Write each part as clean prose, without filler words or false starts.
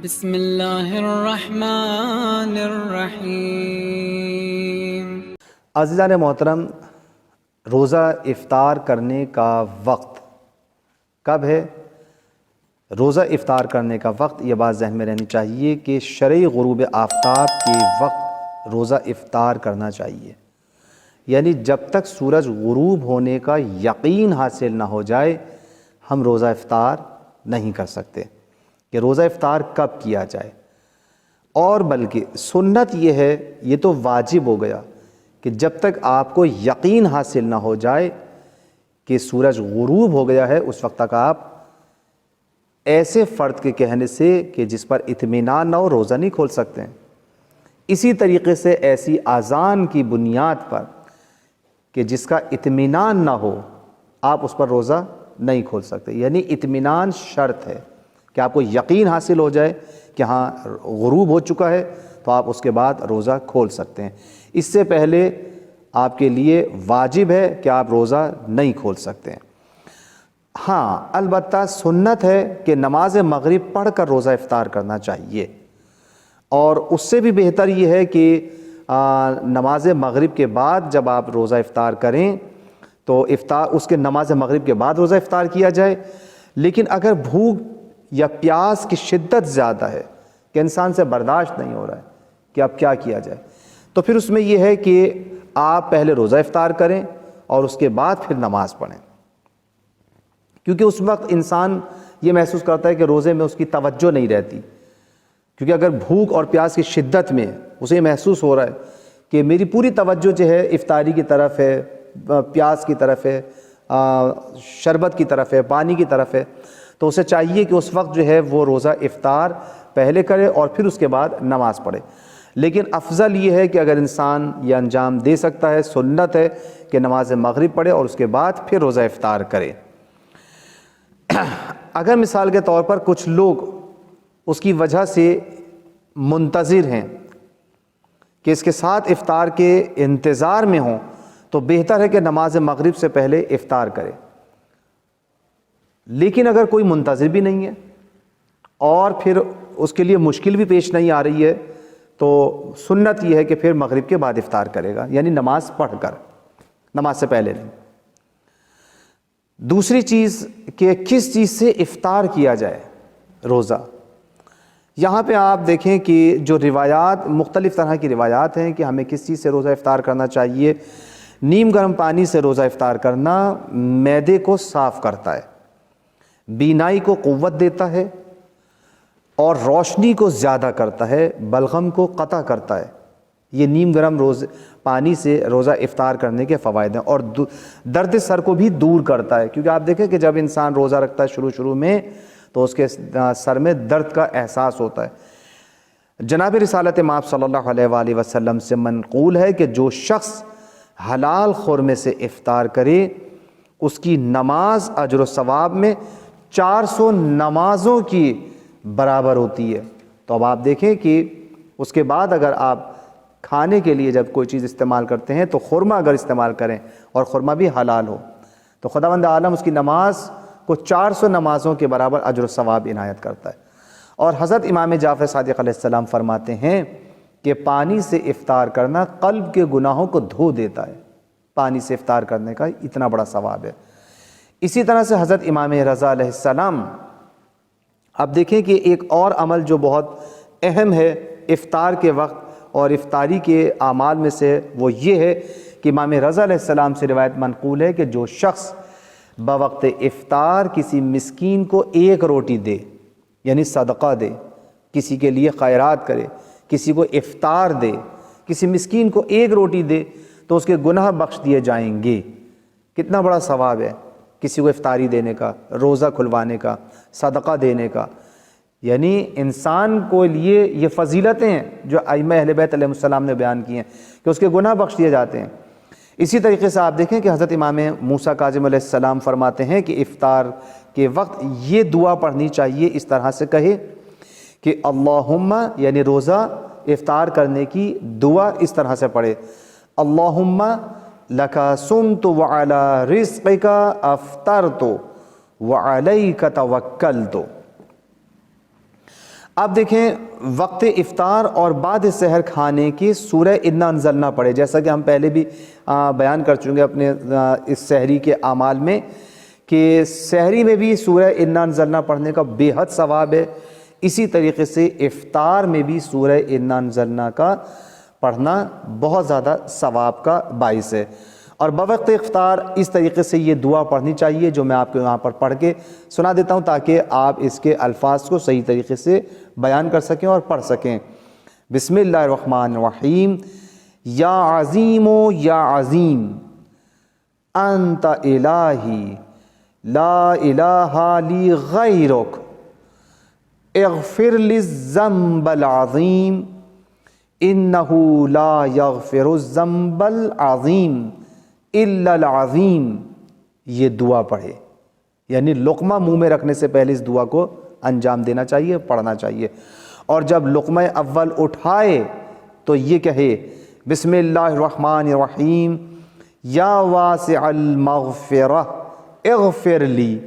بسم اللہ الرحمن الرحیم۔ عزیزان محترم، روزہ افطار کرنے کا وقت کب ہے؟ روزہ افطار کرنے کا وقت، یہ بات ذہن میں رہنی چاہیے کہ شرعی غروب آفتاب کے وقت روزہ افطار کرنا چاہیے، یعنی جب تک سورج غروب ہونے کا یقین حاصل نہ ہو جائے ہم روزہ افطار نہیں کر سکتے کہ روزہ افطار کب کیا جائے۔ اور بلکہ سنت یہ ہے، یہ تو واجب ہو گیا کہ جب تک آپ کو یقین حاصل نہ ہو جائے کہ سورج غروب ہو گیا ہے اس وقت تک آپ ایسے فرد کے کہنے سے کہ جس پر اطمینان نہ ہو روزہ نہیں کھول سکتے ہیں۔ اسی طریقے سے ایسی اذان کی بنیاد پر کہ جس کا اطمینان نہ ہو آپ اس پر روزہ نہیں کھول سکتے، یعنی اطمینان شرط ہے کہ آپ کو یقین حاصل ہو جائے کہ ہاں غروب ہو چکا ہے تو آپ اس کے بعد روزہ کھول سکتے ہیں۔ اس سے پہلے آپ کے لیے واجب ہے کہ آپ روزہ نہیں کھول سکتے ہیں۔ ہاں البتہ سنت ہے کہ نماز مغرب پڑھ کر روزہ افطار کرنا چاہیے، اور اس سے بھی بہتر یہ ہے کہ نماز مغرب کے بعد جب آپ روزہ افطار کریں تو اس کے نماز مغرب کے بعد روزہ افطار کیا جائے۔ لیکن اگر بھوک یا پیاس کی شدت زیادہ ہے کہ انسان سے برداشت نہیں ہو رہا ہے کہ اب کیا کیا جائے، تو پھر اس میں یہ ہے کہ آپ پہلے روزہ افطار کریں اور اس کے بعد پھر نماز پڑھیں، کیونکہ اس وقت انسان یہ محسوس کرتا ہے کہ روزے میں اس کی توجہ نہیں رہتی، کیونکہ اگر بھوک اور پیاس کی شدت میں اسے یہ محسوس ہو رہا ہے کہ میری پوری توجہ جو ہے افطاری کی طرف ہے، پیاس کی طرف ہے، شربت کی طرف ہے، پانی کی طرف ہے، تو اسے چاہیے کہ اس وقت جو ہے وہ روزہ افطار پہلے کرے اور پھر اس کے بعد نماز پڑھے۔ لیکن افضل یہ ہے کہ اگر انسان یہ انجام دے سکتا ہے، سنت ہے کہ نماز مغرب پڑھے اور اس کے بعد پھر روزہ افطار کرے۔ اگر مثال کے طور پر کچھ لوگ اس کی وجہ سے منتظر ہیں کہ اس کے ساتھ افطار کے انتظار میں ہوں تو بہتر ہے کہ نماز مغرب سے پہلے افطار کرے۔ لیکن اگر کوئی منتظر بھی نہیں ہے اور پھر اس کے لیے مشکل بھی پیش نہیں آ رہی ہے تو سنت یہ ہے کہ پھر مغرب کے بعد افطار کرے گا، یعنی نماز پڑھ کر، نماز سے پہلے نہیں۔ دوسری چیز کہ کس چیز سے افطار کیا جائے روزہ، یہاں پہ آپ دیکھیں کہ جو روایات، مختلف طرح کی روایات ہیں کہ ہمیں کس چیز سے روزہ افطار کرنا چاہیے۔ نیم گرم پانی سے روزہ افطار کرنا معدے کو صاف کرتا ہے، بینائی کو قوت دیتا ہے اور روشنی کو زیادہ کرتا ہے، بلغم کو قطع کرتا ہے۔ یہ نیم گرم پانی سے روزہ افطار کرنے کے فوائد ہیں، اور درد سر کو بھی دور کرتا ہے، کیونکہ آپ دیکھیں کہ جب انسان روزہ رکھتا ہے شروع میں تو اس کے سر میں درد کا احساس ہوتا ہے۔ جناب رسالت مآب صلی اللہ علیہ وآلہ وسلم سے منقول ہے کہ جو شخص حلال خورمے سے افطار کرے اس کی نماز اجر و ثواب میں 400 نمازوں کی برابر ہوتی ہے۔ تو اب آپ دیکھیں کہ اس کے بعد اگر آپ کھانے کے لیے جب کوئی چیز استعمال کرتے ہیں تو خورمہ اگر استعمال کریں اور خورمہ بھی حلال ہو تو خداوند عالم اس کی نماز کو 400 نمازوں کے برابر اجر و ثواب عنایت کرتا ہے۔ اور حضرت امام جعفر صادق علیہ السلام فرماتے ہیں کہ پانی سے افطار کرنا قلب کے گناہوں کو دھو دیتا ہے، پانی سے افطار کرنے کا اتنا بڑا ثواب ہے۔ اسی طرح سے حضرت امام رضا علیہ السلام، اب دیکھیں کہ ایک اور عمل جو بہت اہم ہے افطار کے وقت اور افطاری کے اعمال میں سے، وہ یہ ہے کہ امام رضا علیہ السلام سے روایت منقول ہے کہ جو شخص بوقت افطار کسی مسکین کو ایک روٹی دے، یعنی صدقہ دے، کسی کے لیے خیرات کرے، کسی کو افطار دے، کسی مسکین کو ایک روٹی دے تو اس کے گناہ بخش دیے جائیں گے۔ کتنا بڑا ثواب ہے کسی کو افطاری دینے کا، روزہ کھلوانے کا، صدقہ دینے کا، یعنی انسان کو لیے یہ فضیلتیں ہیں جو ائمہ اہل بیت علیہ السلام نے بیان کی ہیں کہ اس کے گناہ بخش دیے جاتے ہیں۔ اسی طریقے سے آپ دیکھیں کہ حضرت امام موسیٰ کاظم علیہ السلام فرماتے ہیں کہ افطار کے وقت یہ دعا پڑھنی چاہیے، اس طرح سے کہے کہ اللہم، یعنی روزہ افطار کرنے کی دعا اس طرح سے پڑھے، اللہم لکا صمت وعلی رزقک افطرت وعلیک توکلت۔ آپ دیکھیں وقت افطار اور بعد سحر کھانے کی سورہ انا انزلنا پڑھے، جیسا کہ ہم پہلے بھی بیان کر چکے اپنے اس سحری کے اعمال میں کہ سحری میں بھی سورہ انا انزلنا پڑھنے کا بے حد ثواب ہے، اسی طریقے سے افطار میں بھی سورہ انا انزلنا کا پڑھنا بہت زیادہ ثواب کا باعث ہے۔ اور بوقت افطار اس طریقے سے یہ دعا پڑھنی چاہیے جو میں آپ کو یہاں پر پڑھ کے سنا دیتا ہوں تاکہ آپ اس کے الفاظ کو صحیح طریقے سے بیان کر سکیں اور پڑھ سکیں۔ بسم اللہ الرحمن الرحیم۔ یا عظیم و یا عظیم انت الہی لا الہ لی غیرک اغفر لی الذنب العظیم انہ لا یغفر الذنب العظیم الا العظیم۔ یہ دعا پڑھے، یعنی لقمہ منہ میں رکھنے سے پہلے اس دعا کو انجام دینا چاہیے، پڑھنا چاہیے، اور جب لقمہ اول اٹھائے تو یہ کہے بسم اللہ الرحمن الرحیم یا واسع المغفرہ اغفر لی۔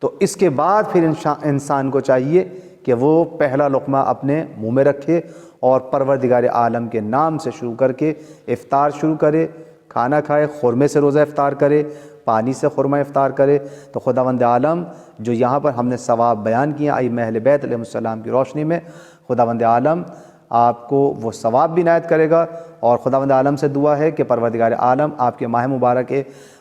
تو اس کے بعد پھر انسان کو چاہیے کہ وہ پہلا لقمہ اپنے منہ میں رکھے اور پروردگار عالم کے نام سے شروع کر کے افطار شروع کرے، کھانا کھائے، خرمے سے روزہ افطار کرے، پانی سے خرمہ افطار کرے۔ تو خداوند عالم جو یہاں پر ہم نے ثواب بیان کیا ائمہ اہل بیت علیہ السلام کی روشنی میں، خداوند عالم آپ کو وہ ثواب بھی عنایت کرے گا۔ اور خداوند عالم سے دعا ہے کہ پروردگار عالم آپ کے ماہ مبارک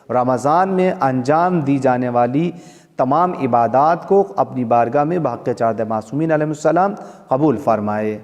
رمضان میں انجام دی جانے والی تمام عبادات کو اپنی بارگاہ میں بحق چارد معصومین علیہ السلام قبول فرمائے۔